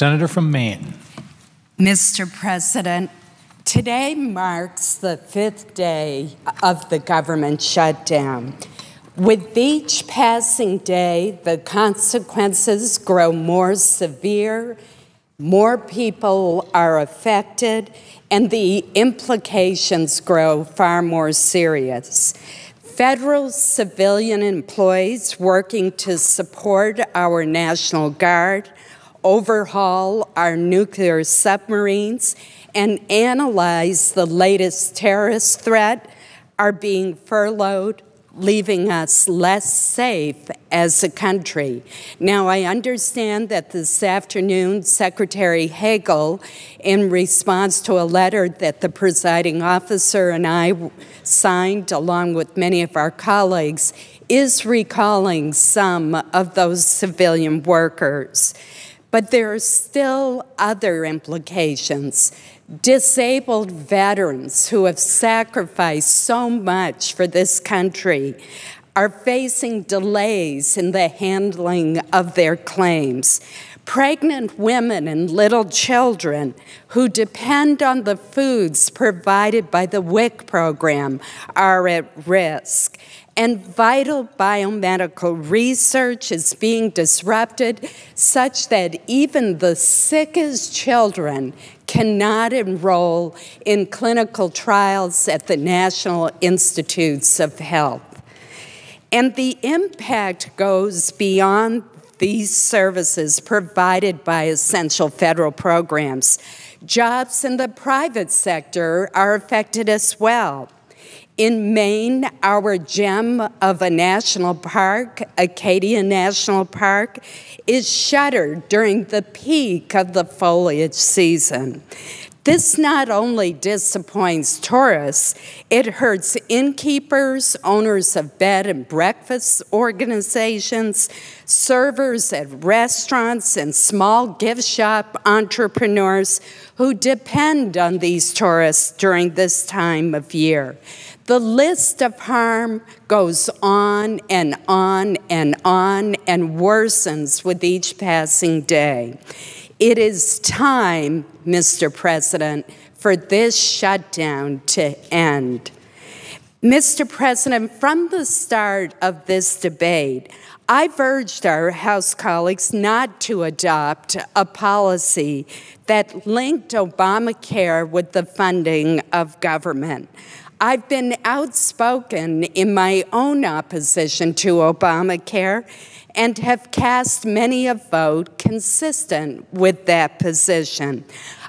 Senator from Maine. Mr. President, today marks the 5th day of the government shutdown. With each passing day, the consequences grow more severe, more people are affected, and the implications grow far more serious. Federal civilian employees working to support our National Guard, overhaul our nuclear submarines, and analyze the latest terrorist threat are being furloughed, leaving us less safe as a country. Now, I understand that this afternoon, Secretary Hagel, in response to a letter that the presiding officer and I signed along with many of our colleagues, is recalling some of those civilian workers. But there are still other implications. Disabled veterans who have sacrificed so much for this country are facing delays in the handling of their claims. Pregnant women and little children who depend on the foods provided by the WIC program are at risk. And vital biomedical research is being disrupted such that even the sickest children cannot enroll in clinical trials at the National Institutes of Health. And the impact goes beyond these services provided by essential federal programs. Jobs in the private sector are affected as well. In Maine, our gem of a national park, Acadia National Park, is shuttered during the peak of the foliage season. This not only disappoints tourists, it hurts innkeepers, owners of bed and breakfast organizations, servers at restaurants, and small gift shop entrepreneurs who depend on these tourists during this time of year. The list of harm goes on and on and on and worsens with each passing day. It is time, Mr. President, for this shutdown to end. Mr. President, from the start of this debate, I've urged our House colleagues not to adopt a policy that linked Obamacare with the funding of government. I've been outspoken in my own opposition to Obamacare and have cast many a vote consistent with that position.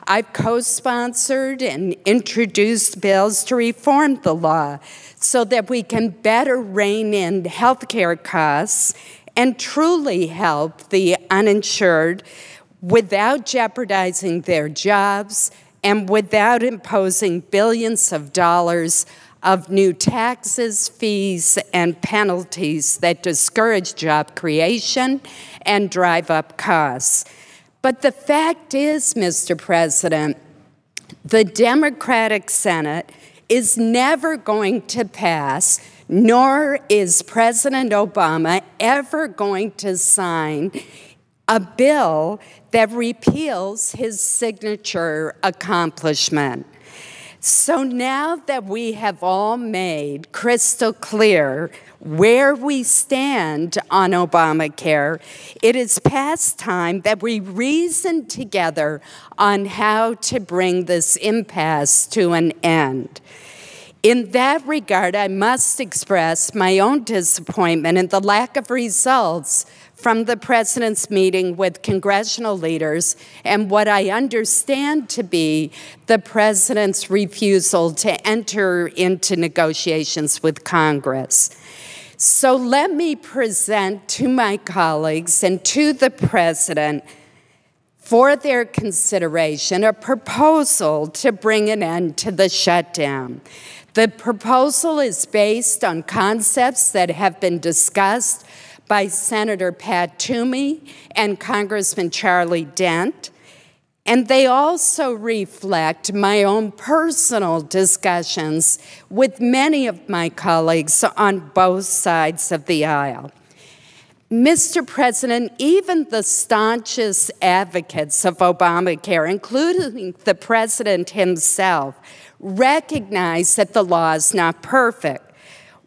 I've co-sponsored and introduced bills to reform the law so that we can better rein in healthcare costs and truly help the uninsured without jeopardizing their jobs and without imposing billions of dollars of new taxes, fees, and penalties that discourage job creation and drive up costs. But the fact is, Mr. President, the Democratic Senate is never going to pass, nor is President Obama ever going to sign a bill that repeals his signature accomplishment. So now that we have all made crystal clear where we stand on Obamacare, it is past time that we reason together on how to bring this impasse to an end. In that regard, I must express my own disappointment in the lack of results from the President's meeting with congressional leaders and what I understand to be the President's refusal to enter into negotiations with Congress. So let me present to my colleagues and to the President for their consideration a proposal to bring an end to the shutdown. The proposal is based on concepts that have been discussed by Senator Pat Toomey and Congressman Charlie Dent, and they also reflect my own personal discussions with many of my colleagues on both sides of the aisle. Mr. President, even the staunchest advocates of Obamacare, including the president himself, recognize that the law is not perfect.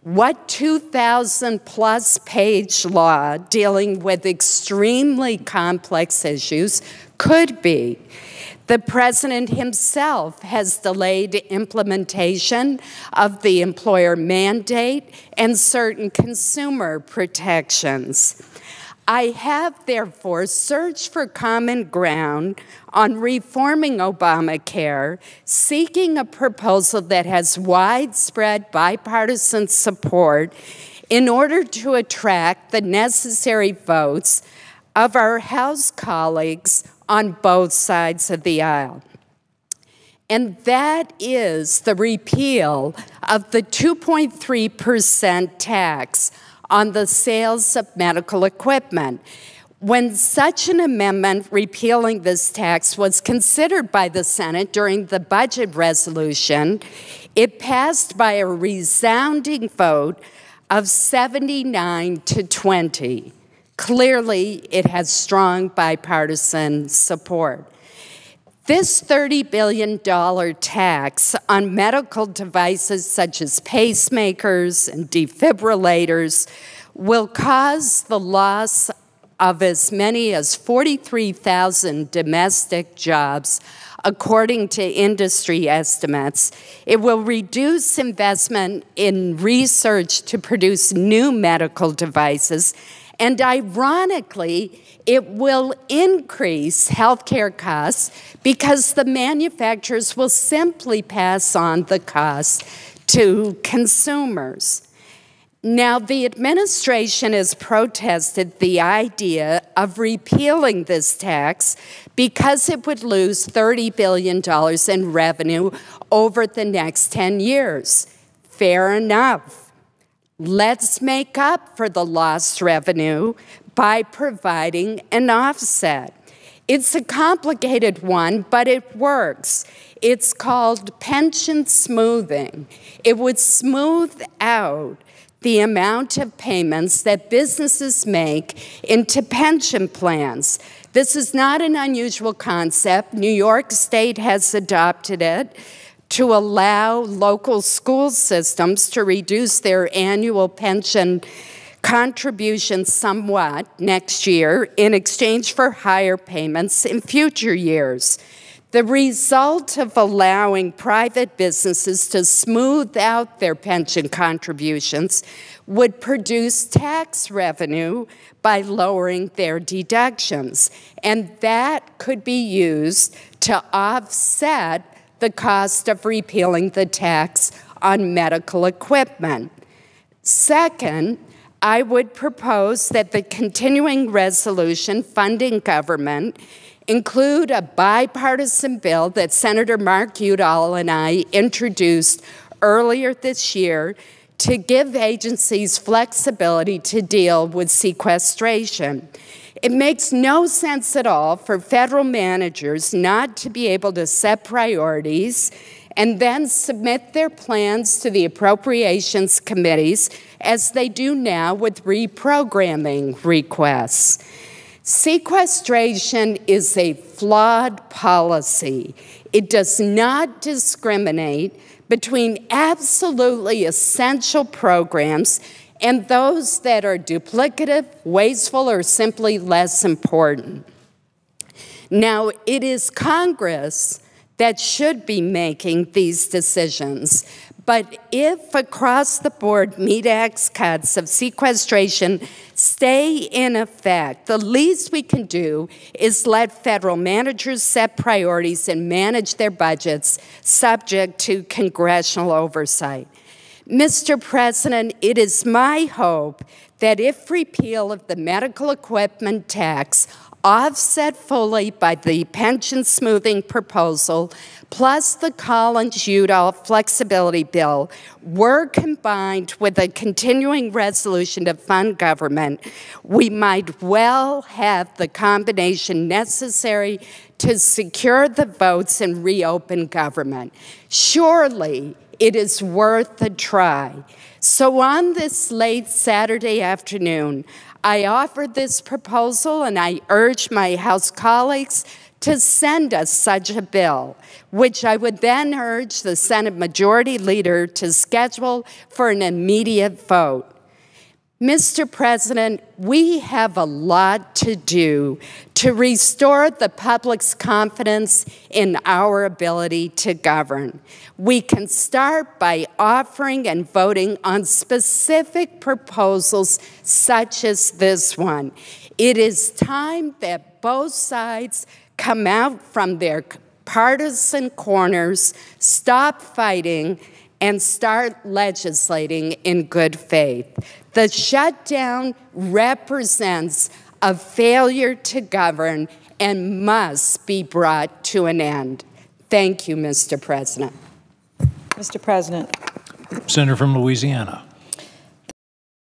What 2,000-plus page law dealing with extremely complex issues could be? The president himself has delayed implementation of the employer mandate and certain consumer protections. I have, therefore, searched for common ground on reforming Obamacare, seeking a proposal that has widespread bipartisan support in order to attract the necessary votes of our House colleagues on both sides of the aisle. And that is the repeal of the 2.3% tax on the sales of medical equipment. When such an amendment repealing this tax was considered by the Senate during the budget resolution, it passed by a resounding vote of 79 to 20. Clearly, it has strong bipartisan support. This $30 billion tax on medical devices such as pacemakers and defibrillators will cause the loss of as many as 43,000 domestic jobs, according to industry estimates. It will reduce investment in research to produce new medical devices, and ironically, it will increase healthcare costs because the manufacturers will simply pass on the cost to consumers. Now, the administration has protested the idea of repealing this tax because it would lose $30 billion in revenue over the next 10 years. Fair enough. Let's make up for the lost revenue by providing an offset. It's a complicated one, but it works. It's called pension smoothing. It would smooth out the amount of payments that businesses make into pension plans. This is not an unusual concept. New York State has adopted it to allow local school systems to reduce their annual pension contributions somewhat next year in exchange for higher payments in future years. The result of allowing private businesses to smooth out their pension contributions would produce tax revenue by lowering their deductions, and that could be used to offset the cost of repealing the tax on medical equipment. Second, I would propose that the continuing resolution funding government include a bipartisan bill that Senator Mark Udall and I introduced earlier this year to give agencies flexibility to deal with sequestration. It makes no sense at all for federal managers not to be able to set priorities and then submit their plans to the appropriations committees as they do now with reprogramming requests. Sequestration is a flawed policy. It does not discriminate between absolutely essential programs and those that are duplicative, wasteful, or simply less important. Now, it is Congress that should be making these decisions. But if across-the-board MEAT cuts of sequestration stay in effect, the least we can do is let federal managers set priorities and manage their budgets subject to congressional oversight. Mr. President, it is my hope that if repeal of the medical equipment tax offset fully by the pension smoothing proposal, plus the Collins-Udall flexibility bill, were combined with a continuing resolution to fund government, we might well have the combination necessary to secure the votes and reopen government. Surely, it is worth a try. So on this late Saturday afternoon, I offered this proposal and I urged my House colleagues to send us such a bill, which I would then urge the Senate Majority Leader to schedule for an immediate vote. Mr. President, we have a lot to do to restore the public's confidence in our ability to govern. We can start by offering and voting on specific proposals such as this one. It is time that both sides come out from their partisan corners, stop fighting, and start legislating in good faith. The shutdown represents a failure to govern and must be brought to an end. Thank you, Mr. President. Mr. President. Senator from Louisiana.